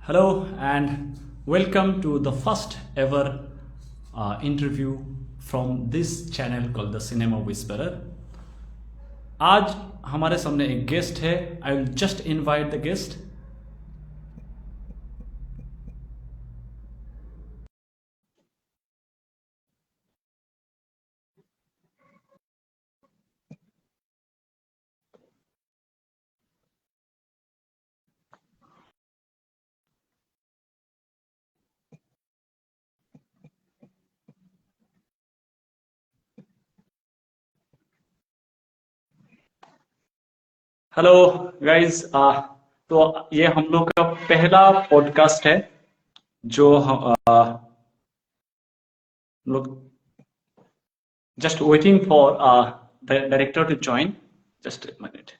Hello and welcome to the first ever interview from this channel called the Cinema Whisperer. आज हमारे सामने एक guest है. I will just invite the guest. Hello guys. तो ये हम लोग का पहला पॉडकास्ट है जो हम लोग just waiting for the director to join. Just एक मिनट.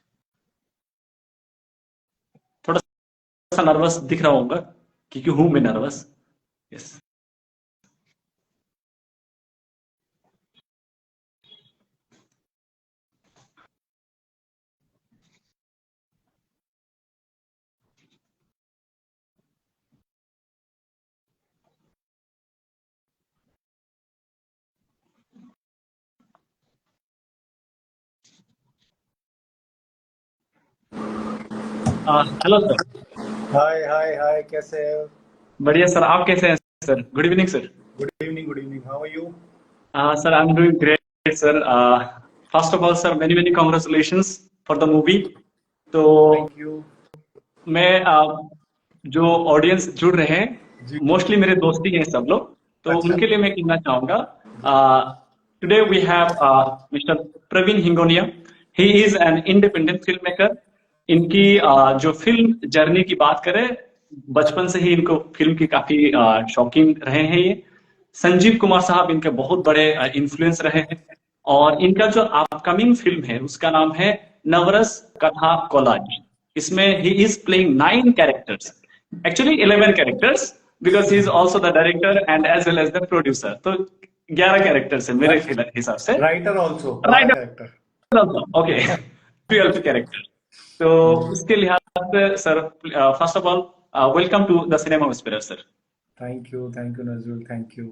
थोड़ा सा नर्वस दिख रहा होगा क्योंकि हूं मैं nervous. Yes. Hello sir. Hi hi hi, कैसे हो? बढ़िया सर. आप कैसे हैं sir? Good evening sir. Good evening, good evening. How are you? Sir, I'm doing great, sir. First of all, sir, many many congratulations for the movie. तो thank you. मैं जो audience जुड़ रहे हैं, जी मोस्टली मेरे दोस्त ही हैं सब लोग, तो अच्छा उनके लिए मैं कहना चाहूंगा. Today we have mister Praveen Hingonia. He is an independent film maker. इनकी जो फिल्म जर्नी की बात करें, बचपन से ही इनको फिल्म की काफी शौकीन रहे हैं ये. संजीव कुमार साहब इनके बहुत बड़े इन्फ्लुएंस रहे हैं. और इनका जो अपकमिंग फिल्म है उसका नाम है नवरस कथा कोलाज. इसमें he is playing 9 characters, actually 11 characters, because he is also the director and as well as the producer. तो 11 कैरेक्टर्स है मेरे हिसाब से. Writer also 12 right. Character. Okay. 12 character. तो उसके लिहाज से sir, first of all welcome to the cinema whisperer sir. Thank you Nazrul, thank you.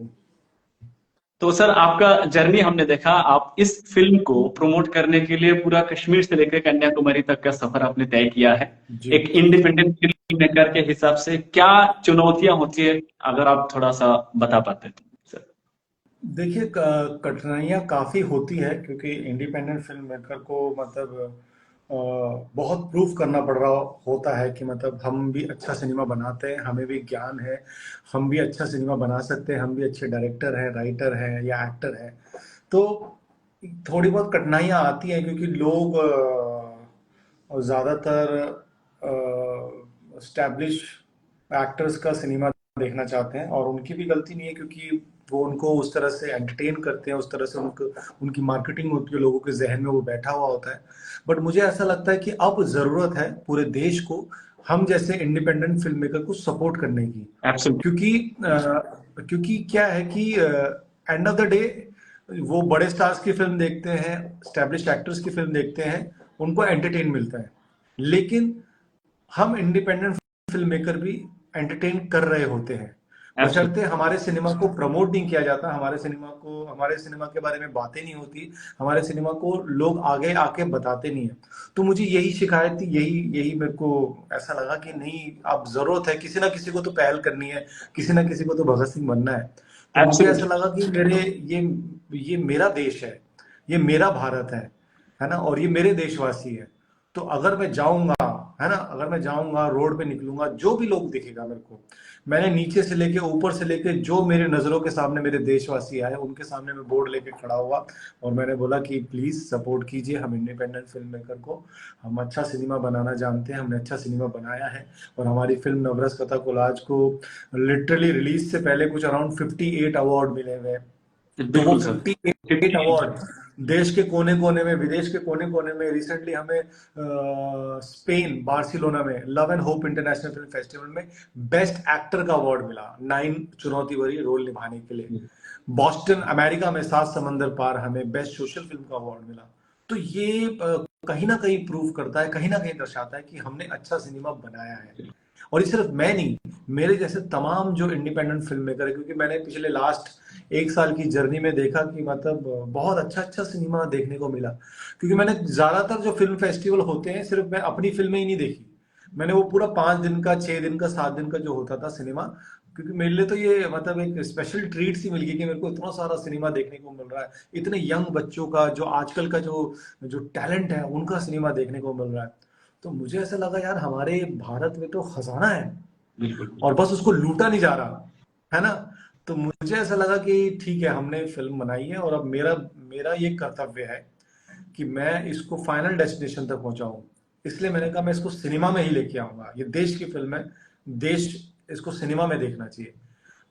तो सर, आपका जर्नी हमने देखा. आप इस फिल्म को प्रमोट करने के लिए पूरा कश्मीर से लेकर कन्याकुमारी तक का सफर आपने तय किया है. जी एक इंडिपेंडेंट फिल्म मेकर के हिसाब से क्या चुनौतियां होती है, अगर आप थोड़ा सा बता पाते तो सर. देखिए, कठिनाइयाँ काफ़ी होती है क्योंकि इंडिपेंडेंट फिल्म मेकर को मतलब अ, बहुत प्रूफ करना पड़ रहा होता है कि मतलब हम भी अच्छा सिनेमा बनाते हैं, हमें भी ज्ञान है, हम भी अच्छा सिनेमा बना सकते हैं, हम भी अच्छे डायरेक्टर हैं, राइटर हैं या एक्टर हैं. तो थोड़ी बहुत कठिनाइयाँ आती हैं क्योंकि लोग ज़्यादातर स्टैब्लिश एक्टर्स का सिनेमा देखना चाहते हैं और उनकी भी गलती नहीं है क्योंकि वो उनको उस तरह से एंटरटेन करते हैं, उस तरह से उनको उनकी मार्केटिंग होती है, लोगों के जहन में वो बैठा हुआ होता है. बट मुझे ऐसा लगता है कि अब ज़रूरत है पूरे देश को हम जैसे इंडिपेंडेंट फिल्म मेकर को सपोर्ट करने की. एब्सोल्युटली. क्योंकि क्या है कि एंड ऑफ द डे वो बड़े स्टार्स की फिल्म देखते हैं, स्टैब्लिश्ड एक्टर्स की फिल्म देखते हैं, उनको एंटरटेन मिलता है. लेकिन हम इंडिपेंडेंट फिल्म मेकर भी एंटरटेन कर रहे होते हैं, बशर्ते हमारे सिनेमा को प्रमोट नहीं किया जाता, हमारे सिनेमा के बारे में बातें नहीं होती, हमारे सिनेमा को लोग आगे आके बताते नहीं है. तो मुझे यही शिकायत थी, यही यही मेरे को ऐसा लगा कि नहीं, अब जरूरत है, किसी ना किसी को तो पहल करनी है, किसी ना किसी को तो भगत सिंह बनना है. तो मुझे ऐसा लगा कि ये मेरा देश है, ये मेरा भारत है ना, और ये मेरे देशवासी है. तो अगर मैं जाऊंगा, है ना, अगर मैं जाऊंगा, रोड पे निकलूंगा, जो भी लोग दिखेगा मेरे को, मैंने नीचे से लेके ऊपर से लेके जो मेरे नजरों के सामने मेरे देशवासी आए उनके सामने मैं बोर्ड लेके खड़ा हुआ और मैंने बोला कि प्लीज सपोर्ट कीजिए हम इंडिपेंडेंट फिल्म मेकर को. हम अच्छा सिनेमा बनाना जानते हैं, हमने अच्छा सिनेमा बनाया है और हमारी फिल्म नवरस कथा कोलाज को लिटरली रिलीज से पहले कुछ अराउंड 58 अवार्ड मिले हुए हैं. तो वो बिल्कुल सर. 58 अवार्ड देश के कोने कोने में, विदेश के कोने कोने में. रिसेंटली हमें स्पेन बार्सिलोना में love and hope international film festival में बेस्ट एक्टर का अवार्ड मिला 9 चुनौती भरी रोल निभाने के लिए. बॉस्टन अमेरिका में 7 समंदर पार हमें बेस्ट सोशल फिल्म का अवार्ड मिला. तो ये कहीं ना कहीं प्रूव करता है, कहीं ना कहीं दर्शाता है कि हमने अच्छा सिनेमा बनाया है. और ये सिर्फ मैं नहीं, मेरे जैसे तमाम जो इंडिपेंडेंट फिल्म मेकर है, क्योंकि मैंने पिछले लास्ट एक साल की जर्नी में देखा कि मतलब बहुत अच्छा अच्छा सिनेमा देखने को मिला। क्योंकि मैंने ज्यादातर जो फिल्म फेस्टिवल होते हैं, सिर्फ मैं अपनी फिल्में ही नहीं देखी, मैंने वो पूरा 5 दिन का, 6 दिन का, 7 दिन का जो होता था सिनेमा, क्योंकि मेरे लिए तो ये मतलब एक स्पेशल ट्रीट सी मिल गई कि मेरे को इतना सारा सिनेमा देखने को मिल रहा है, इतने यंग बच्चों का, जो आजकल का जो जो टैलेंट है उनका सिनेमा देखने को मिल रहा है। तो मुझे ऐसा लगा यार हमारे भारत में तो खजाना है, बिल्कुल और बस उसको लूटा नहीं जा रहा है ना। तो मुझे ऐसा लगा कि ठीक है, हमने फिल्म बनाई है और अब मेरा मेरा ये कर्तव्य है कि मैं इसको फाइनल डेस्टिनेशन तक पहुंचाऊं। इसलिए मैंने कहा मैं इसको सिनेमा में ही लेके आऊंगा, ये देश की फिल्म है, देश इसको सिनेमा में देखना चाहिए।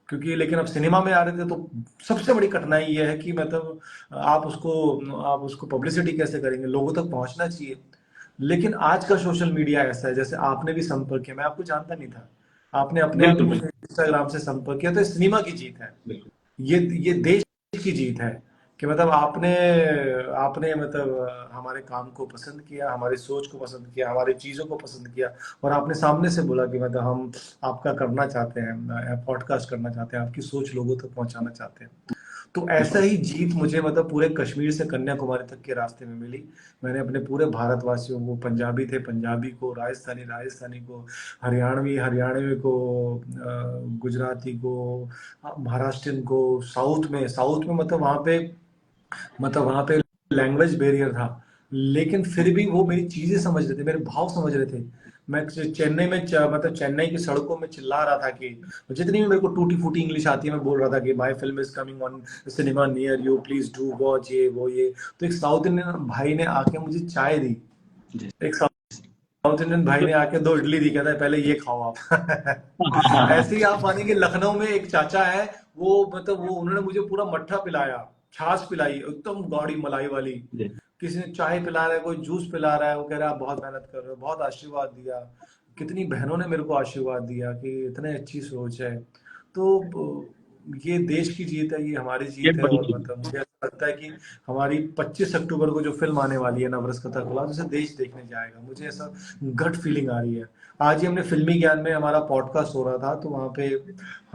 क्योंकि लेकिन अब सिनेमा में आ रहे थे तो सबसे बड़ी कठिनाई ये है कि मतलब आप उसको पब्लिसिटी कैसे करेंगे, लोगों तक पहुंचना चाहिए। लेकिन आज का सोशल मीडिया ऐसा है, जैसे आपने भी संपर्क किया, मैं आपको जानता नहीं था, आपने अपने आप ही बिल्कुल मुझे बिल्कुल इंस्टाग्राम से संपर्क किया, तो ये सिनेमा की जीत है, बिल्कुल। ये देश की जीत है कि मतलब आपने आपने मतलब हमारे काम को पसंद किया, हमारी सोच को पसंद किया, हमारी चीजों को पसंद किया, और आपने सामने से बोला कि मतलब हम आपका करना चाहते हैं, पॉडकास्ट करना चाहते हैं, आपकी सोच लोगों तक पहुंचाना चाहते हैं। तो ऐसा ही जीत मुझे मतलब पूरे कश्मीर से कन्याकुमारी तक के रास्ते में मिली। मैंने अपने पूरे भारतवासियों को, पंजाबी थे पंजाबी को, राजस्थानी राजस्थानी को, हरियाणवी हरियाणवी को, गुजराती को, महाराष्ट्रियन को, साउथ में मतलब वहां पे लैंग्वेज बैरियर था, लेकिन फिर भी वो मेरी चीजें समझ रहे थे, मेरे भाव समझ रहे थे। मैं चेन्नई में मतलब चेन्नई की सड़कों में चिल्ला रहा था कि जितनी भी मेरे को टूटी फूटी इंग्लिश आती है, मैं बोल रहा था कि my film is coming on cinema near you, please do watch, ये वो ये। तो एक साउथ इंडियन भाई ने आके मुझे चाय दी, जी। एक साउथ इंडियन भाई ने आके 2 इडली दी, कहता है पहले ये खाओ आप। हाँ हाँ हाँ। ऐसे ही आप मानेंगे, लखनऊ में एक चाचा है, वो मतलब वो उन्होंने मुझे पूरा मट्ठा पिलाया, छाछ पिलाई एकदम गाढ़ी मलाई वाली। जी। किसी ने चाय पिला रहा है, कोई जूस पिला रहा है, वो कह रहा है आप बहुत मेहनत कर रहे हो, बहुत आशीर्वाद दिया। कितनी बहनों ने मेरे को आशीर्वाद दिया कि इतने अच्छी सोच है। तो ये देश की जीत है, ये हमारी ये जीत है, बड़ी और चीज मतलब मुझे ऐसा लगता है कि हमारी 25 अक्टूबर को जो फिल्म आने वाली है नवरस कथा खुलासा, उसे देश देखने जाएगा, मुझे ऐसा गट फीलिंग आ रही है। आज ही हमने फिल्मी ज्ञान में हमारा पॉडकास्ट हो रहा था, तो वहां पे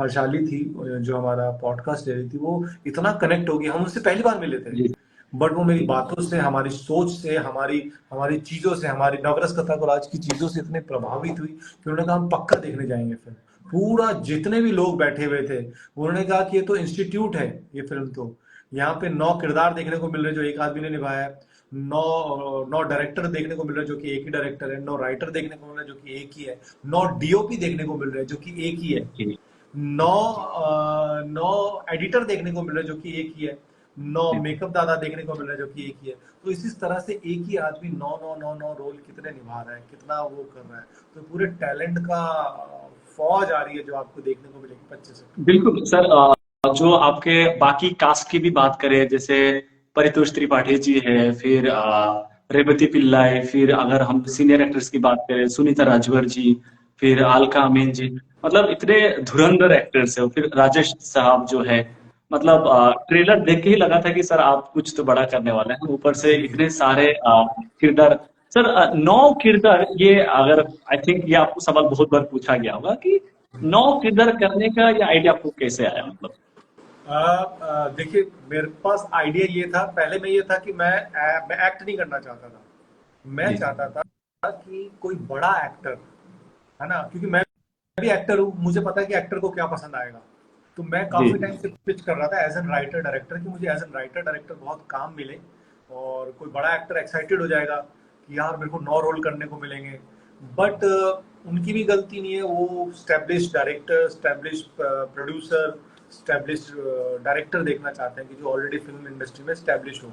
हर्षाली थी जो हमारा पॉडकास्ट ले रही थी, वो इतना कनेक्ट हो गई, हम उससे पहली बार मिले थे, जी बट वो मेरी बातों से, हमारी सोच से, हमारी हमारी चीजों से, हमारी नवरस कथा को आज की चीजों से इतने प्रभावित हुई कि उन्होंने कहा हम पक्का देखने जाएंगे फिल्म। पूरा जितने भी लोग बैठे हुए थे, उन्होंने कहा कि ये तो इंस्टीट्यूट है, ये फिल्म तो यहाँ पे 9 किरदार देखने को मिल रहे हैं जो एक आदमी ने निभाया है, 9 डायरेक्टर देखने को मिल रहा है जो कि एक ही डायरेक्टर है, 9 राइटर देखने को मिल रहा है जो कि एक ही है, 9 डीओपी देखने को मिल रहे हैं जो कि एक ही है, जी नौ नौ एडिटर देखने को मिल रहे हैं जो कि एक ही है, 9 जी। मेकअप दादा देखने को मिल रहा है जो कि एक ही है। तो इसी तरह से एक ही आदमी नौ नौ नौ नौ रोल कितने निभा रहा है, कितना वो कर रहा है। तो पूरे टैलेंट का फौज आ रही है जो आपको देखने को मिलेगी 25 अक्टूबर बिल्कुल सर, जो आपके बाकी कास्ट की भी बात करें, जैसे परितोष त्रिपाठी जी है, फिर रेवती पिल्लाई, फिर अगर हम सीनियर एक्टर्स की बात करें, सुनीता राजभर जी, फिर अलका अमीन जी, मतलब इतने धुरंधर एक्टर्स है। फिर राजेश साहब जो है, मतलब ट्रेलर देख के ही लगा था कि सर आप कुछ तो बड़ा करने वाले हैं। ऊपर से जी इतने सारे किरदार। सर 9 किरदार, ये अगर आई थिंक ये आपको सवाल बहुत बार पूछा गया होगा कि 9 किरदार करने का ये आइडिया आपको कैसे आया, मतलब। देखिए, मेरे पास आइडिया ये था, पहले में ये था कि मैं एक्ट नहीं करना चाहता था, मैं जी चाहता था कि कोई बड़ा एक्टर, है ना, क्योंकि मैं भी एक्टर हूँ, मुझे पता है कि एक्टर को क्या पसंद आएगा। तो मैं जी काफी जी टाइम से पिच कर रहा था एज एन राइटर डायरेक्टर कि मुझे एज एन राइटर डायरेक्टर बहुत काम मिले, और कोई बड़ा एक्टर एक्साइटेड हो जाएगा कि यार मेरे को 9 रोल करने को मिलेंगे। बट उनकी भी गलती नहीं है, वो establish director, establish producer, establish director देखना चाहते हैं कि जो ऑलरेडी फिल्म इंडस्ट्री में स्टैब्लिश हो।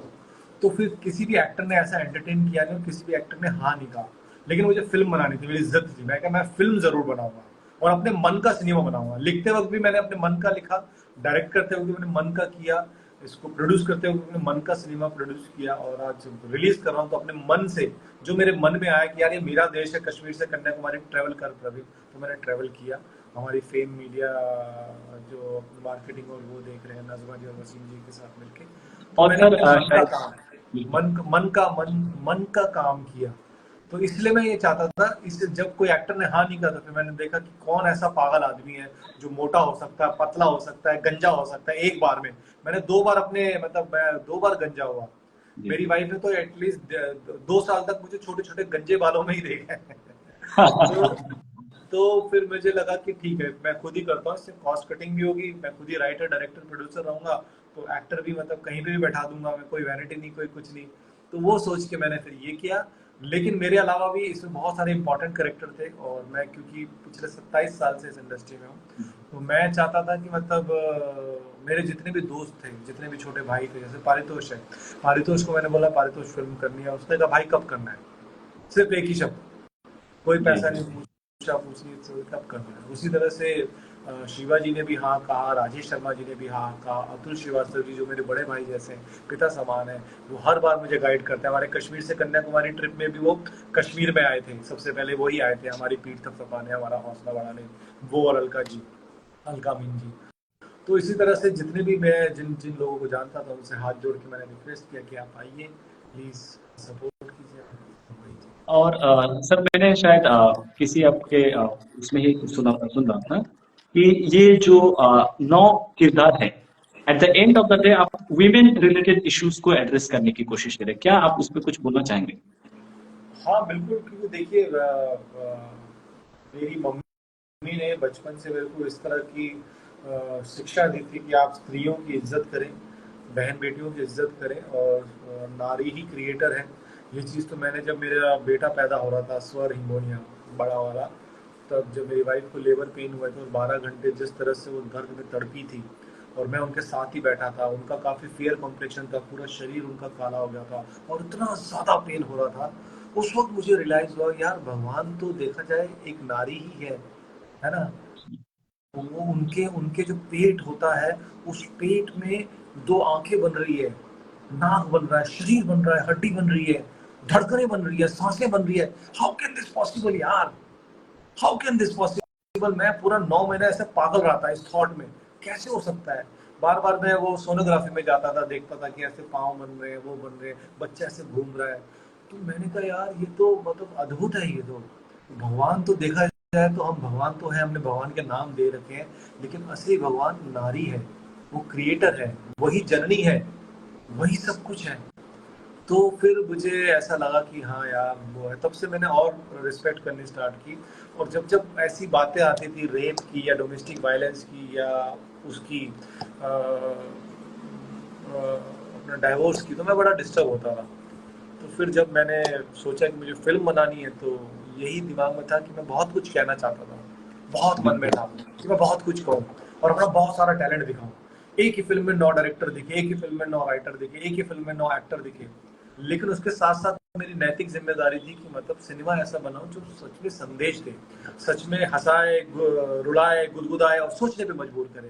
तो फिर किसी भी एक्टर ने ऐसा एंटरटेन किया नहीं, और किसी भी एक्टर ने हाँ नहीं कहा। लेकिन मुझे फिल्म बनानी थी, मेरी इज्जत थी, मैं कहा मैं फिल्म जरूर बनाऊंगा, और अपने मन का सिनेमा बनाऊंगा। लिखते वक्त भी मैंने अपने मन का लिखा, डायरेक्ट करते हुए भी मैंने मन का किया, इसको प्रोड्यूस करते हुए अपने मन का सिनेमा प्रोड्यूस किया, और आज रिलीज कर रहा हूँ तो अपने मन से, जो मेरे मन में आया कि यार ये मेरा देश है, कश्मीर से कन्याकुमारी ट्रैवल कर प्रवीण, तो मैंने ट्रैवल किया। हमारी फेम मीडिया जो मार्केटिंग और वो देख रहे हैं, नजमा जी और वसीम जी के साथ मिलके, तो और मैंने सर अपने मन का शायद काम, बिल्कुल। मन का काम किया। तो इसलिए मैं ये चाहता था, इससे जब कोई एक्टर ने हाँ नहीं कहा, तो फिर मैंने देखा कि कौन ऐसा पागल आदमी है जो मोटा हो सकता है, पतला हो सकता है, गंजा हो सकता है एक बार में। मैंने 2 बार अपने, मतलब मैं 2 बार गंजा हुआ। जी मेरी जी। वाइफ ने तो एटलीस्ट 2 साल तक मुझे छोटे छोटे गंजे बालों में ही देखा है। तो तो फिर मुझे लगा कि ठीक है, मैं खुद ही करता हूँ, इससे कॉस्ट कटिंग भी होगी, मैं खुद ही राइटर डायरेक्टर प्रोड्यूसर रहूंगा, तो एक्टर भी मतलब कहीं पे भी बैठा दूंगा मैं, कोई वैनिटी नहीं, कोई कुछ नहीं। तो वो सोच के मैंने फिर ये किया। लेकिन मेरे अलावा भी इसमें बहुत सारे इंपॉर्टेंट करेक्टर थे, और मैं क्योंकि पिछले 27 साल से इस इंडस्ट्री में हूँ, तो मैं चाहता था कि मतलब मेरे जितने भी दोस्त थे, जितने भी छोटे भाई थे, जैसे पारितोष है, पारितोष को मैंने बोला पारितोष फिल्म करनी है, उसने कहा भाई कब करना है, सिर्फ एक ही शब्द, कोई जी पैसा जी। नहीं पूछा, पूछनी तो कब करना है। उसी तरह से शिवा जी ने भी हाँ कहा, राजेश शर्मा जी ने भी हाँ कहा, अतुल श्रीवास्तव जी जो मेरे बड़े भाई जैसे हैं, पिता समान है, वो हर बार मुझे गाइड करते हैं। हमारे कश्मीर से कन्याकुमारी ट्रिप में भी वो कश्मीर में आए थे, सबसे पहले वही आए थे हमारी पीठ थपथपाने, हमारा हौसला बढ़ाने, वो और अलका जी, अलका मीन जी। तो इसी तरह से जितने भी मैं जिन जिन लोगों को जानता था, उनसे हाथ जोड़ के मैंने रिक्वेस्ट किया कि आप आइए, प्लीज सपोर्ट कीजिए। और सर मैंने शायद किसी आपके उसमें ही सुन रहा था कि ये जो 9 किरदार है, at the end of the day आप वीमेन रिलेटेड इश्यूज को एड्रेस करने की कोशिश करें, क्या आप उस पर कुछ बोलना चाहेंगे? हाँ बिल्कुल, क्योंकि देखिए मेरी मम्मी ने बचपन से मेरे को इस तरह की शिक्षा दी थी कि आप स्त्रियों की इज्जत करें, बहन बेटियों की इज्जत करें, और नारी ही क्रिएटर है। ये चीज़ तो मैंने, जब मेरा बेटा पैदा हो रहा था, स्वर हिंगोनिया बड़ा वाला, तब जब मेरी वाइफ को लेबर पेन हुआ था, और 12 घंटे जिस तरह से वो दर्द में तड़पी थी, और मैं उनके साथ ही बैठा था, उनका काफ़ी फेयर कॉम्प्लेक्शन था, पूरा शरीर उनका काला हो गया था, और इतना ज़्यादा पेन हो रहा था। उस वक्त मुझे रियलाइज हुआ, यार भगवान तो देखा जाए एक नारी ही है ना। वो उनके उनके जो पेट होता है, उस पेट में 2 आंखें बन रही है, नाक बन रहा है, शरीर बन रहा है, हड्डी बन रही है, धड़कनें बन रही है, सांसें बन रही है। हाउ कैन दिस पॉसिबल यार, हाउ कैन दिस पॉसिबल। मैं पूरा 9 महीने ऐसे पागल रहा था इस थॉट में, कैसे हो सकता है। बार बार मैं वो सोनोग्राफी में जाता था, देखता था कि ऐसे पाँव बन रहे हैं, वो बन रहे हैं, बच्चा ऐसे घूम रहा है। तो मैंने कहा यार ये तो मतलब अद्भुत है, ये तो भगवान तो देखा जाए तो हम भगवान तो है, हमने भगवान के नाम दे रखे हैं, लेकिन असली भगवान नारी है, वो क्रिएटर है, वही जननी है, वही सब कुछ है। तो फिर मुझे ऐसा लगा कि हाँ यार वो है, तब से मैंने और रिस्पेक्ट करनी स्टार्ट की। और जब जब ऐसी बातें आती थी रेप की या डोमेस्टिक वायलेंस की या उसकी अपना डाइवोर्स की, तो मैं बड़ा डिस्टर्ब होता था। तो फिर जब मैंने सोचा कि मुझे फिल्म बनानी है, तो यही दिमाग में था कि मैं बहुत कुछ कहना चाहता था, बहुत मन में बिल्कुल। था कि मैं बहुत कुछ कहूँ और अपना बहुत सारा टैलेंट दिखाऊं। एक ही फिल्म में 9 डायरेक्टर दिखे, एक ही फिल्म में 9 राइटर दिखे, एक ही फिल्म में 9 एक्टर दिखे, लेकिन उसके साथ साथ मेरी नैतिक जिम्मेदारी थी कि मतलब सिनेमा ऐसा बनाऊं जो सच में संदेश दे, सच में हंसाए, रुलाए, गुदगुदाए और सोचने पे मजबूर करे।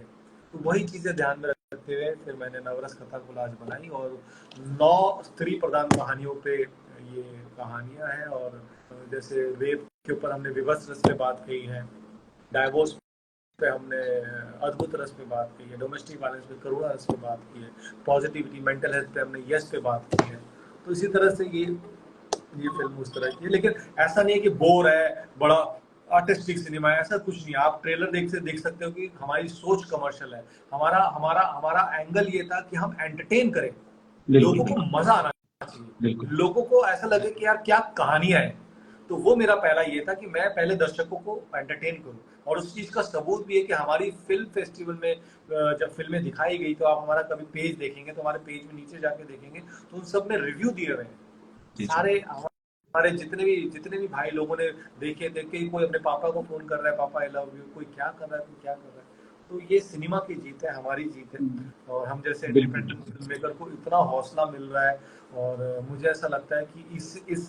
तो वही चीजें ध्यान में रखते हुए फिर मैंने नवरस कथा कोलाज बनाई, और 9 स्त्री प्रधान कहानियों पे ये कहानियां हैं। और जैसे रेप के ऊपर हमने विभत्स रस पे बात कही है, डाइवोर्स पे हमने अद्भुत रस पे बात की है, डोमेस्टिक वायलेंस पे करुणा रस पे बात की है, पॉजिटिविटी मेंटल हेल्थ पे हमने यस पे बात की है। तो इसी तरह से ये फिल्म उस तरह की है, लेकिन ऐसा नहीं है कि बोर है, बड़ा आर्टिस्टिक सिनेमा है, ऐसा कुछ नहीं है। आप ट्रेलर देख सकते हो कि हमारी सोच कमर्शियल है। हमारा हमारा हमारा एंगल ये था कि हम एंटरटेन करें, बिल्कुल लोगों को बिल्कुल। मजा आना बिल्कुल चाहिए, लोगों को ऐसा लगे कि यार क्या कहानियां हैं। तो वो मेरा पहला ये था कि मैं पहले दर्शकों को एंटरटेन करूं। और उस चीज का सबूत भी है कि हमारी फिल्म फेस्टिवल में जब फिल्में दिखाई गई, तो आप हमारा कभी पेज देखेंगे, तो हमारे पेज में नीचे जाके देखेंगे, तो उन सब में रिव्यू दिए हुए हैं। जी जी। सारे हमारे जितने भी भाई लोगों ने देखे, देख के कोई अपने पापा को फोन कर रहा है, पापा आई लव यू, कोई क्या कर रहा है, कोई क्या कर रहा है। तो ये सिनेमा की जीत है, हमारी जीत है। और हम जैसे बिल्कुल इंडिपेंडेंट फिल्म मेकर को इतना हौसला मिल रहा है। और मुझे ऐसा लगता है कि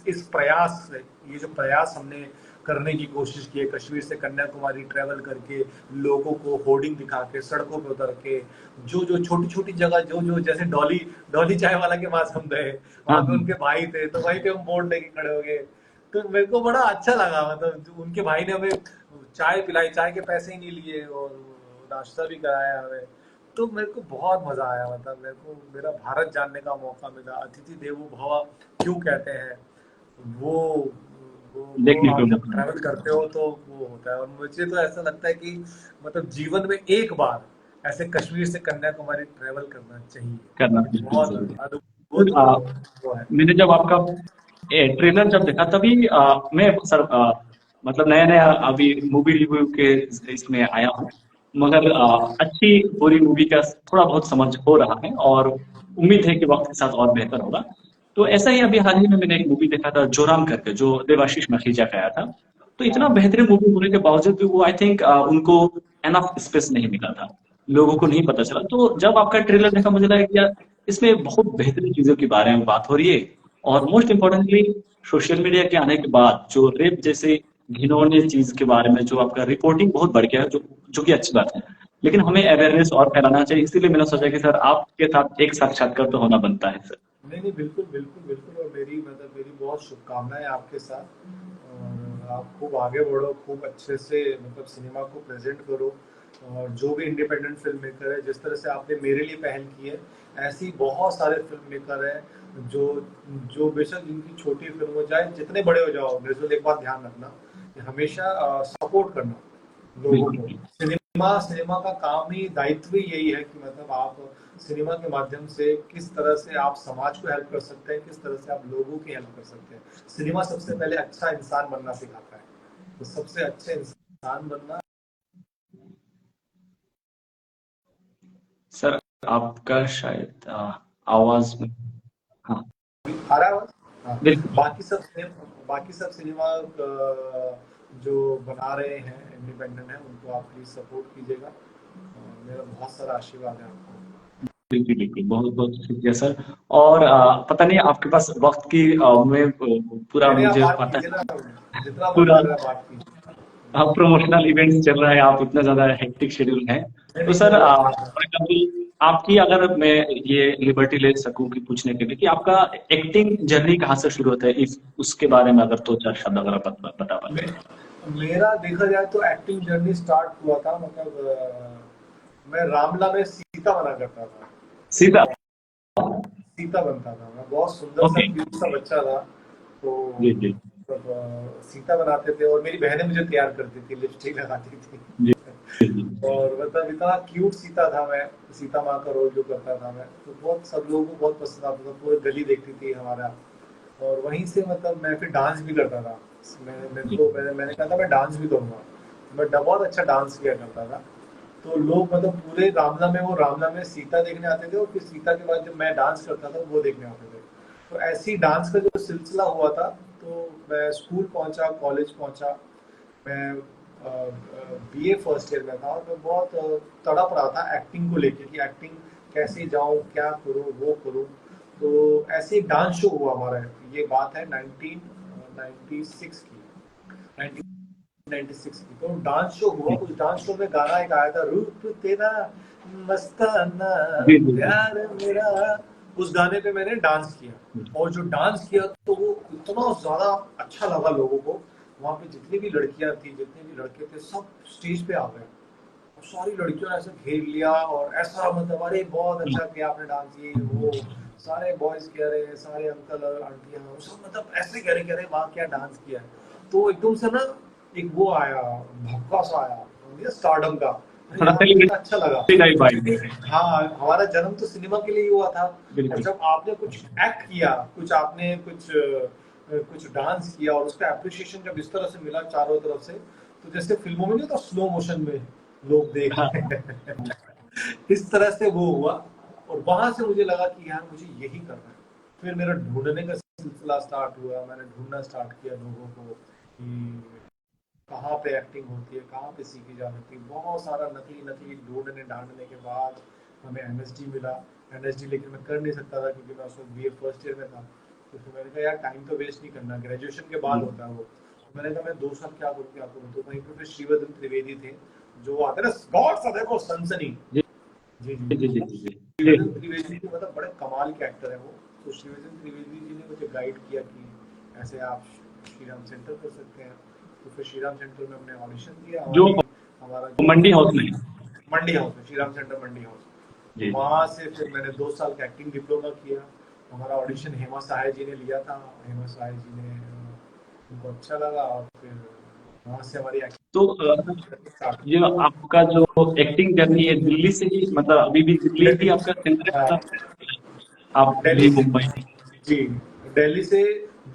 इस प्रयास से, ये जो प्रयास हमने करने की कोशिश की है, कश्मीर से कन्याकुमारी ट्रैवल करके, लोगों को होर्डिंग दिखा के, सड़कों पे उतर के, जो जो छोटी छोटी जगह, जो जो जैसे डॉली डॉली चाय वाला के पास हम गए, हाँ वहां पे हाँ। उनके भाई थे, तो वहीं पे हम बोर्ड लेके खड़े हो गए। तो मेरे को बड़ा अच्छा लगा, मतलब उनके भाई ने हमें चाय पिलाई, चाय के पैसे ही नहीं लिए, और नाश्ता भी कराया हमें। तो मेरे को बहुत मजा आया, मतलब मेरे को मेरा भारत जानने का मौका मिला। अतिथि देवो भव क्यों कहते हैं, वो वो देखने को आप जब मौका ट्रैवल करते हो तो वो होता है। और मुझे तो ऐसा लगता है कि मतलब जीवन में एक बार ऐसे कश्मीर से कन्याकुमारी ट्रैवल करना चाहिए। करना एक बिल्कुल बहुत जरूरी है। अद्भुत फिर, वो है। मैंने जब आपका ट्रेलर जब देखा तभी मैं सर मतलब नया नया अभी मूवी रिव्यू के इसमें आया हूँ, मगर अच्छी बुरी मूवी का थोड़ा बहुत समझ हो रहा है और उम्मीद है कि वक्त के साथ और बेहतर होगा। तो ऐसा ही अभी हाल ही में मैंने एक मूवी देखा था जोराम करके, जो देवाशीष मखीजा का आया था। तो इतना हाँ बेहतरीन मूवी होने के बावजूद भी वो आई थिंक उनको एनफ स्पेस नहीं मिला था, लोगों को नहीं पता चला। तो जब आपका ट्रेलर देखा मुझे लगा कि यार इसमें बहुत बेहतरीन चीजों के बारे में बात हो रही है। और मोस्ट इम्पोर्टेंटली सोशल मीडिया के आने के बाद जो रेप जैसे घिनौने चीज के बारे में जो आपका रिपोर्टिंग बहुत बढ़ गया है, जो जो कि अच्छी बात है। लेकिन हमें अवेयरनेस और फैलाना चाहिए, इसीलिए मैंने सोचा कि सर आपके साथ एक साक्षात्कार तो होना बनता है सर। नहीं नहीं, बिल्कुल बिल्कुल बिल्कुल। और मेरी मतलब मेरी बहुत शुभकामनाएं आपके साथ। और आप खूब आगे बढ़ो, खूब अच्छे से मतलब सिनेमा को प्रेजेंट करो। और जो भी इंडिपेंडेंट फिल्म मेकर है, जिस तरह से आपने मेरे लिए पहल की है, ऐसी बहुत सारे फिल्म मेकर हैं जो जो बेशक जिनकी छोटी फिल्म हो जाए, जितने बड़े हो जाओ, बिल्कुल एक बात ध्यान रखना कि हमेशा सपोर्ट करना लोगों बिल्कुल को। बिल्कुल। सिनेमा सिनेमा का काम ही, दायित्व ही यही है कि मतलब आप सिनेमा के माध्यम से किस तरह से आप समाज को हेल्प कर सकते हैं, किस तरह से आप लोगों की हेल्प कर सकते हैं। सिनेमा सबसे पहले अच्छा इंसान बनना सिखाता है। तो सबसे अच्छे इंसान बनना। सर आपका शायद आवाज में। हाँ आ रहा है आवाज? हाँ। बिल्कुल। बाकी सब सिनेमा जो बना रहे हैं, इंडिपेंडेंट है, उनको आप प्लीज सपोर्ट कीजिएगा। मेरा बहुत सारा आशीर्वाद है आपको। बिल्कुल बिल्कुल, बहुत बहुत शुक्रिया सर। और पता नहीं आपके पास वक्त की मैं पूरा नहीं नहीं, आप मुझे बात पता कीजिए ना, है जितना मन पूरा कर रहा है बात कीजिए। प्रमोशनल इवेंट्स चल रहा है, आप इतना ज्यादा हेक्टिक शेड्यूल है। नहीं तो नहीं, सर कोई बात नहीं। फॉर एग्जाम्पल आपकी अगर मैं ये लिबर्टी ले सकूं कि पूछने के लिए कि आपका एक्टिंग जर्नी कहाँ से शुरू होता है, इस उसके बारे में अगर दो चार शब्द अगर आप बता पाए। मे, मेरा देखा जाए तो एक्टिंग जर्नी स्टार्ट हुआ था मतलब मैं रामला में सीता बना करता था। सीधा। सीता बनता था, मैं बहुत सुंदर सा ओके। क्यूट सा बच्चा था। तो जी जी मतलब सीता बनाते थे और मेरी बहनें मुझे तैयार करती थी, लिपस्टिक लगाती थी। जी जी जी। और मतलब इतना क्यूट सीता था मैं। सीता माँ का रोल जो करता था मैं, तो बहुत सब लोगों को बहुत पसंद आता था, पूरी गली देखती थी हमारा। और वहीं से मतलब मैं फिर डांस भी करता था। जी मैंने कहा था मैं डांस भी करूंगा। मैं बहुत अच्छा डांस किया करता था। तो लोग मतलब पूरे रामला में, वो रामला में सीता देखने आते थे, और फिर सीता के बाद जब मैं डांस करता था वो देखने आते थे। तो ऐसे ही डांस का जो सिलसिला हुआ था, तो मैं स्कूल पहुंचा, कॉलेज पहुंचा। मैं बीए फर्स्ट ईयर में था और मैं बहुत तड़प रहा था एक्टिंग को लेके कि एक्टिंग कैसे जाऊं, क्या करूं, वो करूं। तो ऐसे ही डांस शो हुआ हमारा। ये बात है 1996 की, 1996 की। तो डांस शो हुआ, उस डांस शो में गाना एक आया था, रूप तेरा मस्ताना, जी जी जी प्यार मेरा। उस गाने पे मैंने डांस जी। किया। और जो डांस किया तो वो इतना ज्यादा अच्छा लगा लोगों को। वहां पे जितनी भी लड़कियां थी, जितने भी लड़के थे, सब स्टेज पे आ गए। और सारी लड़कियों ने ऐसे घेर लिया और ऐसा मतलब, अरे बहुत अच्छा किया आपने डांस, ये वो। सारे बॉयज कह रहे हैं, सारे अंकल और आंटियां, वो सब मतलब ऐसे कह रहे वाह क्या डांस किया है। तो एकदम से ना एक वो आया, भक्का सा आया स्टारडम का। अरे थोड़ा यार मुझे ना सेलिब्रिटी अच्छा लगा। टाइप वाइब क्योंकि है। हाँ, हमारा जन्म तो सिनेमा के लिए ही हुआ था। और बिल्कुल। जब आपने कुछ एक्ट किया, कुछ आपने कुछ डांस किया, और उसका अप्रिशिएशन जब इस तरह से मिला चारों तरफ से, तो जैसे फिल्मों में नहीं होता स्लो मोशन में लोग देख हाँ रहे हैं, इस तरह से वो हुआ। और वहां से मुझे लगा कि यार मुझे यही करना है। फिर मेरा ढूंढने का सिलसिला स्टार्ट हुआ, मैंने ढूंढना स्टार्ट किया लोगों को कि कहाँ पे एक्टिंग होती है, कहाँ पे सीखी जा सकती है। बहुत सारा नकली नकली ढूंढने ढांडने के बाद हमें एमएसडी मिला। एमएसडी लेकिन मैं कर नहीं सकता था क्योंकि मैं उस वक्त बीए फर्स्ट ईयर में था। तो फिर मैंने कहा यार टाइम तो वेस्ट नहीं करना, ग्रेजुएशन के बाद जी होता है वो। तो मैंने कहा मैं 2 साल क्या करूँ क्या करूँ। तो वहीं पे फिर श्रीवर्धन त्रिवेदी थे, जो आते ना गॉड सा देखो सनसनी। जी जी जी जी जी। जी जी जी जी। श्रीवर्धन त्रिवेदी जी मतलब बड़े कमाल के एक्टर है वो। तो श्रीवर्धन त्रिवेदी जी ने मुझे गाइड किया कि ऐसे आप श्री राम सेंटर कर सकते हैं। तो फिर श्री राम सेंटर में हमने ऑडिशन दिया। जो हमारा जो मंडी हाउस में। मंडी हाउस में, श्री राम सेंटर मंडी हाउस। तो जी जी वहाँ से फिर मैंने 2 साल का एक्टिंग डिप्लोमा किया। हमारा ऑडिशन हेमा सहाय जी ने लिया था। हेमा सहाय जी ने उनको अच्छा लगा और फिर वहाँ से हमारी तो एक्टिंग स्टार्ट ये आपका जो एक्टिंग जर्नी है दिल्ली से ही, मतलब अभी भी दिल्ली ही दिल्ली। आपका सेंटर है, हाँ, मतलब आप दिल्ली भी से। मुंबई? जी, दिल्ली से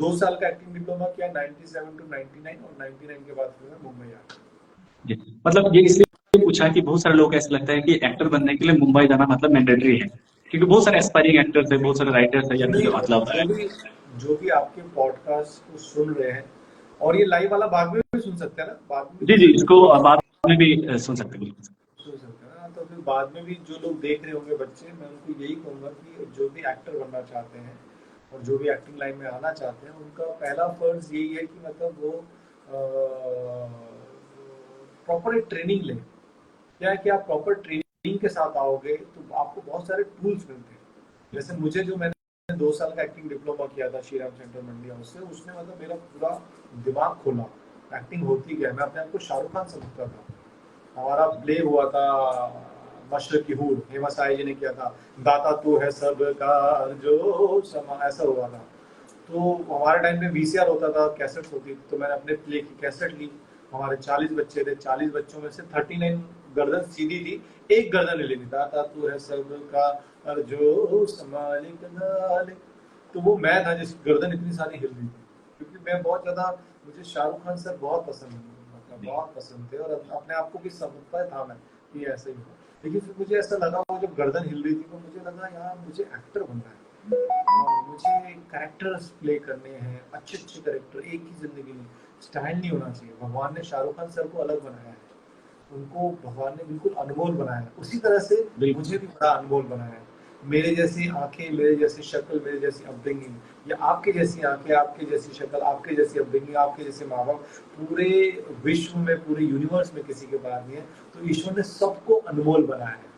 2 साल का एक्टिंग डिप्लोमा किया 97 टू 99, और 99 के बाद फिर मैं मुंबई आ गया। जी। मतलब ये इसलिए पूछा कि बहुत सारे लोग ऐसा लगता है कि एक्टर बनने के लिए मुंबई जाना मतलब मैंडेटरी है, क्योंकि बहुत सारे एस्पायरिंग एक्टर्स है, बहुत सारे राइटर्स है, या नहीं, फिर मतलब जो भी आपके पॉडकास्ट को सुन रहे हैं, और ये लाइव वाला बाद में भी सुन सकते हैं ना, बाद में भी जी देख जी, सकते हैं इसको कोई, बाद में भी सुन सकते हैं, बिल्कुल। सुन सकते हैं ना, तो फिर बाद में भी जो लोग देख रहे होंगे बच्चे, मैं उनको यही कहूंगा कि जो भी एक्टर बनना चाहते हैं और जो भी एक्टिंग लाइन में आना चाहते हैं, उनका पहला फर्ज यही है कि मतलब वो प्रॉपर एक ट्रेनिंग लें। क्या है कि आप प्रॉपर ट्रेनिंग के साथ आओगे तो आपको बहुत सारे टूल्स मिलते हैं। जैसे मुझे, जो मैंने 2 साल का एक्टिंग डिप्लोमा किया था श्री राम सेंटर मंडी हाउस से, उसने मतलब मेरा पूरा दिमाग खोला। एक्टिंग होती क्या है, मैं अपने आप को शाहरुख खान समझता था। हमारा प्ले हुआ था मशरक की हूर, हेमा साई जी ने किया था, दाता तू है सबका जो समा, ऐसा हुआ था। तो हमारे टाइम पे वीसीआर होता था, कैसेट्स होती थी, तो मैंने अपने प्ले की कैसेट ली। हमारे 40 बच्चे थे, 40 बच्चों में से 39 गर्दन सीधी थी, एक गर्दन हिली थी, दाता तू है सबका जो समालिक नालिक। तो वो मैं था जिस गर्दन इतनी सारी हिल रही थी, क्योंकि मैं बहुत ज्यादा, मुझे शाहरुख खान सर बहुत पसंद है, मतलब जी बहुत पसंद थे, और अपने आप को भी समझता था मैं कि ऐसा ही हो। लेकिन फिर मुझे ऐसा लगा, वो जब गर्दन हिल रही थी तो मुझे लगा यार मुझे एक्टर बनना है, और मुझे कैरेक्टर्स प्ले करने हैं, अच्छे अच्छे कैरेक्टर, एक ही जिंदगी में। स्टाइल नहीं होना चाहिए। भगवान ने शाहरुख खान सर को अलग बनाया है, उनको भगवान ने बिल्कुल अनमोल बनाया है, उसी तरह से बिल्कुल। मुझे भी बड़ा अनमोल बनाया है। मेरे जैसी आंखें, मेरे जैसी शक्ल, मेरे जैसी अपब्रिंगिंग, या आपके जैसी आंखें, आपके जैसी शक्ल, आपके जैसी अपब्रिंगिंग, आपके जैसे माँ बाप, पूरे विश्व में, पूरे यूनिवर्स में किसी के पास नहीं है। तो ईश्वर ने सबको अनमोल बनाया है,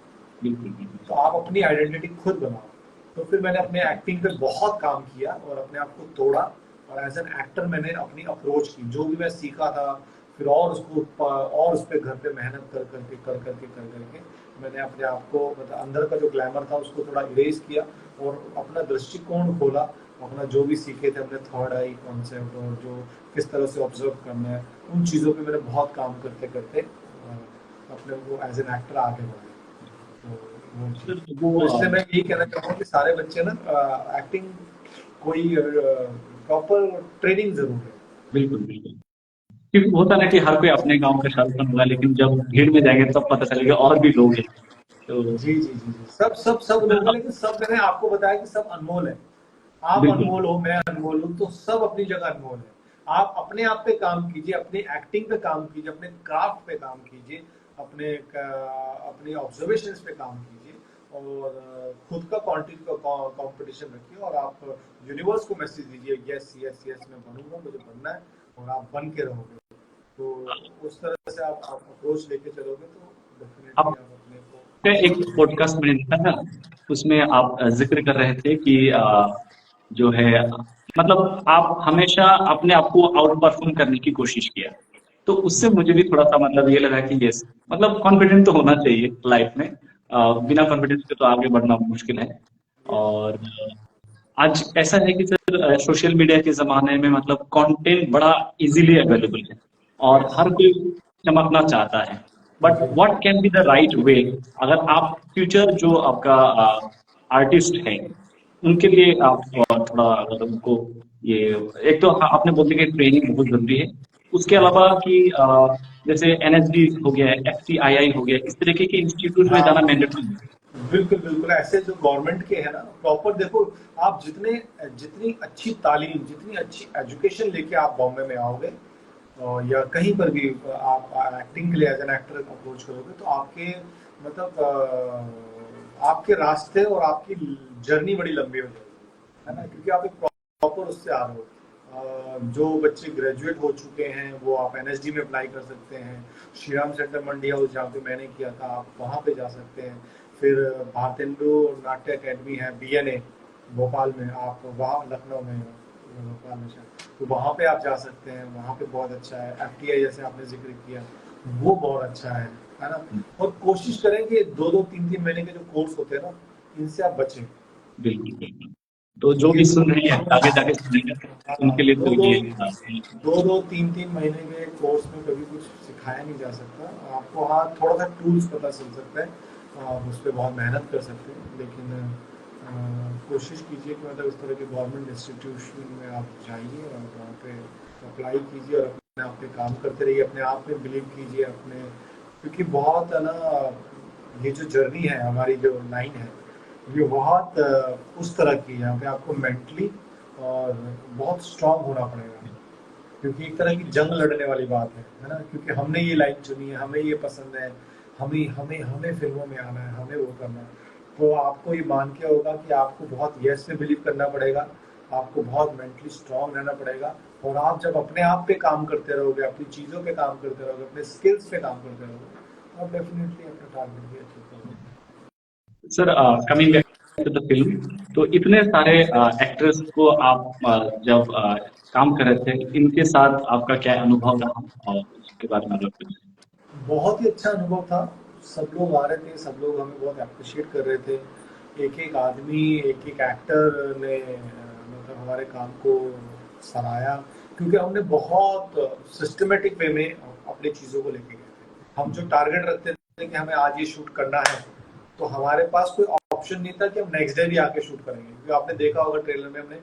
बिल्कुल बिल्कुल। तो आप अपनी आइडेंटिटी खुद बनाओ। तो फिर मैंने अपने एक्टिंग पे बहुत काम किया और अपने आप को तोड़ा, और एज एन एक्टर मैंने अपनी अप्रोच की, जो भी मैं सीखा था, फिर और उसको और उस पर घर पे मेहनत कर करके मैंने अपने आप को, मतलब अंदर का जो ग्लैमर था उसको थोड़ा इरेज किया, और अपना दृष्टिकोण खोला। अपना जो भी सीखे थे, अपने थर्ड आई कॉन्सेप्ट, और जो किस तरह से ऑब्जर्व करना है, उन चीज़ों पे मैंने बहुत काम करते करते अपने को एज एन एक्टर आगे बढ़ाया। तो वो चीज़। सर वो तो इसलिए मैं यही कहना चाहूँगा कि सारे बच्चे ना, एक्टिंग कोई प्रॉपर ट्रेनिंग जरूर है। बिल्कुल बिल्कुल, क्योंकि होता ना कि हर कोई अपने गांव का शाहरुख खान होगा, लेकिन जब भीड़ में जाएंगे तब पता चलेगा और भी लोग हैं। तो जी जी जी जी, सब सब सब लोग हैं, लेकिन सब, मैंने आपको बताया कि सब अनमोल है। आप बिल्कुल अनमोल हो, मैं अनमोल हूँ, तो सब अपनी जगह अनमोल है। आप अपने आप पे काम कीजिए, अपनी एक्टिंग पे काम कीजिए, अपने क्राफ्ट पे काम कीजिए, अपने ऑब्जर्वेशंस पे काम कीजिए, और खुद का कंपटीशन रखिए, और आप यूनिवर्स को मैसेज दीजिए, यस यस यस मैं बनूंगा, मुझे बनना है, और आप बन के रहोगे। तो उस तरह से आप अप्रोच लेके चलोगे तो डेफिनेटली आप आप अपने को। एक पॉडकास्ट मैंने देखा था, उसमें आप जिक्र कर रहे थे कि जो है, मतलब आप हमेशा अपने आप को आउट परफॉर्म करने की कोशिश किया। तो उससे मुझे भी थोड़ा सा मतलब ये लगा कि यस, मतलब कॉन्फिडेंट तो होना चाहिए लाइफ में। बिना कॉन्फिडेंस के तो आगे बढ़ना मुश्किल है। और आज ऐसा है कि सर सोशल मीडिया के ज़माने में मतलब कंटेंट बड़ा इजीली अवेलेबल है, और यस। हर कोई चमकना चाहता है। बट जी। What can be the right way, अगर आप फ्यूचर जो आपका आर्टिस्ट है उनके लिए आप थोड़ा अगर उनको ये, एक तो आपने बोल दिया कि ट्रेनिंग बहुत जरूरी है, उसके अलावा कि जैसे एनएसडी हो गया, एफटीआईआई हो गया, इस तरीके के इंस्टीट्यूट में जाना हाँ, मैंडेटरी है? बिल्कुल बिल्कुल, ऐसे जो गवर्नमेंट के है ना, प्रॉपर देखो, आप जितनी अच्छी तालीम, जितनी अच्छी एजुकेशन लेके आप बॉम्बे में आओगे, या कहीं पर भी आप एक्टिंग के लिए एज एन एक्टर अप्रोच करोगे, तो आपके, मतलब आपके रास्ते और आपकी जर्नी बड़ी लंबी हो जाएगी, है ना, क्योंकि आप एक प्रॉपर उससे आ रहे हो। जो बच्चे ग्रेजुएट हो चुके हैं वो आप एनएसडी में अप्लाई कर सकते हैं। श्री राम सेंटर मंडी हाउस जहाँ पे मैंने किया था, आप वहाँ पे जा सकते हैं। फिर भारतेंदु नाट्य अकेडमी है, बीएनए भोपाल में, आप वहाँ, लखनऊ में, भोपाल में शायद, तो वहाँ पे आप जा सकते हैं, वहाँ पे बहुत अच्छा है। एफटीआई जैसे आपने जिक्र किया, वो बहुत अच्छा है ना। और कोशिश करें कि 2-2 3-3 महीने के जो कोर्स होते हैं ना, इनसे आप बचें। बिल्कुल बिल्कुल। तो जो भी क्योंकि सुन रहे हैं आगे जाके सुनेंगे, उनके लिए तो दो दो ये दो दो तीन तीन महीने के कोर्स में कभी कुछ सिखाया नहीं जा सकता आपको। हाँ, थोड़ा सा टूल्स पता चल सकता है, आप उस पर बहुत मेहनत कर सकते हैं, लेकिन कोशिश कीजिए कि मतलब इस तरह के गवर्नमेंट इंस्टीट्यूशन में आप जाइए और वहाँ पे अप्लाई कीजिए और अपने आप पे काम करते रहिए, अपने आप पे बिलीव कीजिए अपने, क्योंकि बहुत है ना, ये जो जर्नी है हमारी, जो लाइन है, ये बहुत उस तरह की है, यहाँ पे आपको मेंटली और बहुत स्ट्रांग होना पड़ेगा, क्योंकि एक तरह की जंग लड़ने वाली बात है ना, क्योंकि हमने ये लाइन चुनी है, हमें ये पसंद है, हमें हमें हमें फिल्मों में आना है, हमें वो करना है। तो आपको ये मान के होगा कि आपको बहुत यस में बिलीव करना पड़ेगा, आपको बहुत मेंटली स्ट्रांग रहना पड़ेगा, और आप जब अपने आप पे काम करते रहोगे, अपनी चीज़ों पे काम करते रहोगे, अपने स्किल्स पे काम करते रहोगे, तो आप डेफिनेटली अपना टारगेट भी अचीव करोगे। Sir. Coming back to the film, तो इतने सारे एक्टर्स को आप जब काम कर रहे थे, इनके साथ आपका क्या अनुभव रहा और उसके बारे में अगर कुछ। बहुत ही अच्छा अनुभव था। सब लोग आ रहे थे, सब लोग हमें बहुत अप्रिशिएट कर रहे थे। एक एक आदमी, एक एक एक्टर ने मतलब हमारे काम को सराहा, क्योंकि हमने बहुत सिस्टमेटिक वे में अपनी चीज़ों को लेके गए थे। हम जो टारगेट रखते थे कि हमें आज ये शूट करना है, तो हमारे पास कोई ऑप्शन नहीं था कि हम नेक्स्ट डे भी आके शूट करेंगे, क्योंकि आपने देखा होगा ट्रेलर में हमने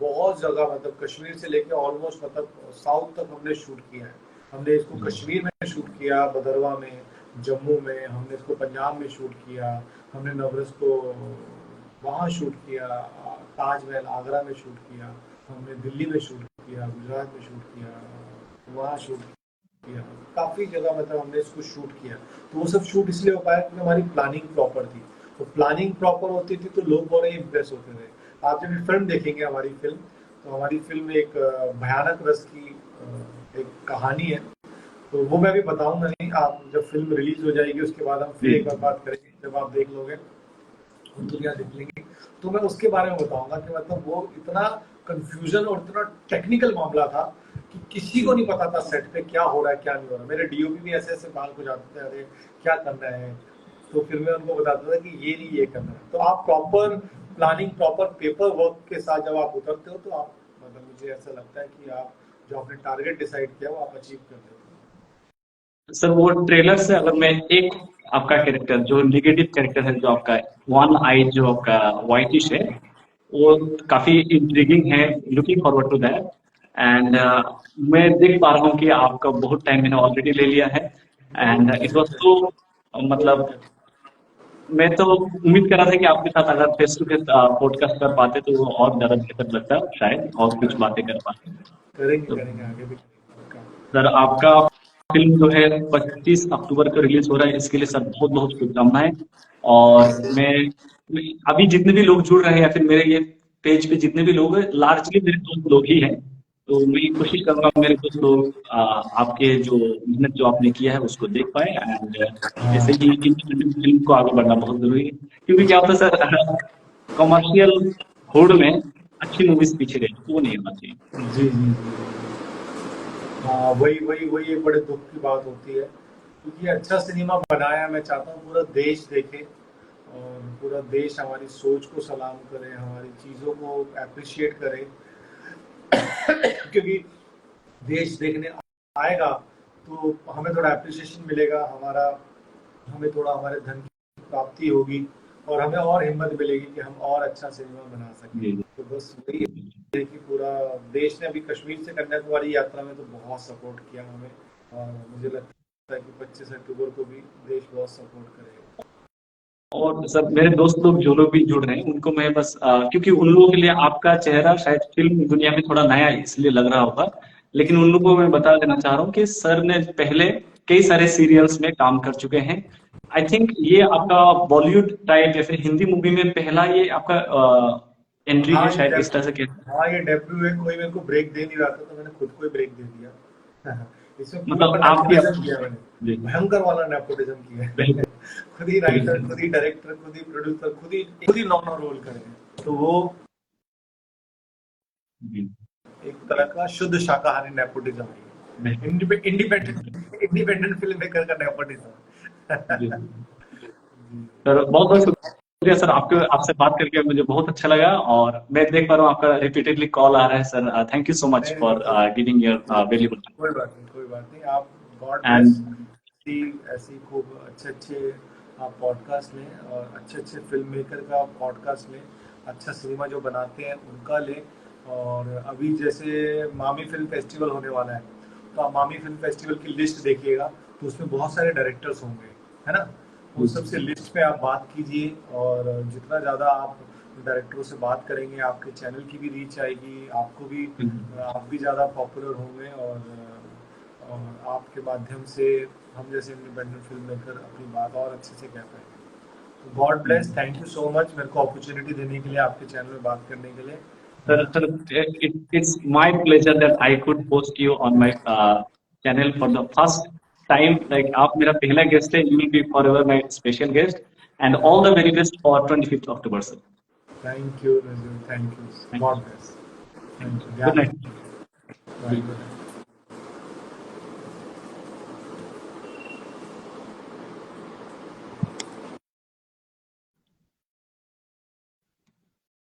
बहुत जगह, मतलब कश्मीर से लेके ऑलमोस्ट मतलब साउथ तक हमने शूट किया है। हमने इसको कश्मीर में शूट किया, भदरवा में, जम्मू में, हमने इसको पंजाब में शूट किया, हमने नवरस को वहाँ शूट किया, ताजमहल आगरा में शूट किया, हमने दिल्ली में शूट किया, गुजरात में शूट किया, वहाँ शूट किया, काफ़ी जगह मतलब हमने इसको शूट किया। तो वो सब शूट इसलिए हो पाया क्योंकि हमारी प्लानिंग प्रॉपर थी। तो प्लानिंग प्रॉपर होती थी तो लोग बड़े इम्प्रेस होते थे। आप जब फिल्म देखेंगे हमारी फिल्म, तो हमारी फिल्म एक भयानक रस की एक कहानी है। तो वो मैं अभी बताऊंगा नहीं, आप जब फिल्म रिलीज हो जाएगी उसके बाद हम फिर जी। एक बार बात करेंगे, जब आप देख लोगे और दुनिया देख लेंगे, तो मैं उसके बारे में बताऊंगा कि मतलब वो इतना कंफ्यूजन और इतना टेक्निकल मामला था कि किसी को नहीं पता था सेट पे क्या हो रहा है क्या नहीं हो रहा। मेरे डीओपी भी ऐसे ऐसे बाल को जाते थे, अरे क्या करना है, तो फिर मैं उनको बताता था कि ये नहीं ये करना है। तो आप proper planning, proper paper work के साथ जब आप उतरते हो, तो आप मतलब मुझे ऐसा लगता है कि आप जो आपने टारगेट डिसाइड किया वो आप अचीव कर देते हो। सर वो ट्रेलर से अगर मैं एक आपका कैरेक्टर जो निगेटिव कैरेक्टर है, जो आपका वन आई जो आपका व्हाइटिश है, वो काफी इंट्रिगिंग है। Looking forward to that. And मैं देख पा रहा हूँ कि आपका बहुत टाइम मैंने ऑलरेडी ले लिया है। एंड इट वाज तो मतलब मैं तो उम्मीद कर रहा था कि आपके साथ अगर फेस टू फेस पॉडकास्ट कर पाते तो वो और ज्यादा बेहतर लगता, शायद और कुछ बातें कर पाते। करेंगे तो करेंगे आगे भी करेंगे। सर आपका फिल्म जो है 25 अक्टूबर को रिलीज हो रहा है, इसके लिए सर बहुत बहुत शुभकामनाएं। और मैं अभी जितने भी लोग जुड़ रहे हैं या फिर मेरे ये पेज पे जितने भी लोग हैं, लार्जली मेरे दोस्त लोग ही हैं। तो मैं कोशिश करूंगा मेरे दोस्त लोग आपके जो मेहनत जो आपने किया है उसको देख पाए। एंड ऐसे ही इंडिपेंडेंट फिल्म को आगे बढ़ना बहुत जरूरी है, क्योंकि क्या होता है सर, कमर्शियल होड़ में अच्छी मूवीज पीछे रह जाती है, वो नहीं होना चाहिए। जी जी जी। हाँ, वही वही वही एक बड़े दुख की बात होती है, क्योंकि अच्छा सिनेमा बनाया, मैं चाहता हूँ पूरा देश देखे और पूरा देश हमारी सोच को सलाम करे, हमारी चीज़ों को अप्रिशिएट करे। क्योंकि देश देखने आएगा तो हमें थोड़ा अप्रिसिएशन मिलेगा, हमारा हमें थोड़ा हमारे धन की प्राप्ति होगी, और हमें और हिम्मत मिलेगी कि हम और अच्छा सिनेमा बना सकें। जी तो बस वही है कि पूरा देश ने अभी कश्मीर से कन्याकुमारी यात्रा में तो बहुत सपोर्ट किया हमें, और मुझे लगता है कि 25 अक्टूबर को भी देश बहुत सपोर्ट करेगा। और सर मेरे दोस्त लोग जो लोग भी जुड़ रहे हैं उनको मैं बस क्योंकि उन लोगों के लिए आपका चेहरा शायद फिल्म दुनिया में थोड़ा नया है इसलिए लग रहा होगा, लेकिन उन लोगों को मैं बता देना चाह रहा हूँ कि सर ने पहले कई सारे सीरियल्स में काम कर चुके हैं। आई थिंक ये आपका बॉलीवुड टाइप या फिर हिंदी मूवी में पहला ये आपका एंट्री हाँ है, ये शायद इस तरह डेब्यू से कह। हाँ ये डेब्यू है, कोई मेरे को ब्रेक दे नहीं रहा था तो मैंने खुद को ही ब्रेक दे दिया। इसमें पूरा मतलब आपकी नेपोटिज्म किया मैंने, जी भयंकर वाला नेपोटिज्म किया है। बिल्कुल खुद ही राइटर, बिल्कुल। खुद ही डायरेक्टर, खुद ही प्रोड्यूसर, खुद ही नौ नौ रोल करे हैं। तो वो जी एक तरह का शुद्ध शाकाहारी नेपोटिज्म है, बिल्कुल। इंडिपेंडेंट इंडिपेंडेंट फिल्म मेकर का नेपोटिज्म। जी सर बहुत बहुत शुक्रिया सर, आपसे बात करके मुझे बहुत अच्छा लगा, और मैं देख पा रहा हूँ आपका रिपीटेडली कॉल आ रहा है sir. Thank you so much नहीं नहीं, for giving your valuable time. कोई बात नहीं, कोई बात नहीं। आप गॉड ब्लेस। एंड ऐसी ऐसी खूब अच्छे अच्छे आप पॉडकास्ट लें, और अच्छे अच्छे फिल्म मेकर का पॉडकास्ट लें, अच्छा सिनेमा जो बनाते हैं उनका लें। और अभी जैसे मामी फिल्म फेस्टिवल होने वाला है, तो आप मामी फिल्म फेस्टिवल की लिस्ट देखिएगा, तो उसमें बहुत सारे डायरेक्टर्स होंगे, है ना। उन सबसे लिस्ट पे आप बात कीजिए, और जितना ज़्यादा आप डायरेक्टरों से बात करेंगे, आपके चैनल की भी रीच आएगी, आपको भी आप भी ज़्यादा पॉपुलर होंगे, और आपके माध्यम से हम जैसे इंडिपेंडेंट फिल्म मेकर अपनी बात और अच्छे से कह पाएंगे। तो God bless, thank you so much मेरे को अपॉर्चुनिटी देने के लिए, आपके चैनल में बात करने के लिए। sir, it's my pleasure that I could host you on my channel for the first time. Like आप मेरा पहला guest है, you will be forever my special guest, and all the very best for 25th October, sir. Thank you Nazar, thank you, Thank God you. Bless. Thank thank you. You, Good ध्यान night. रखिए। Bye.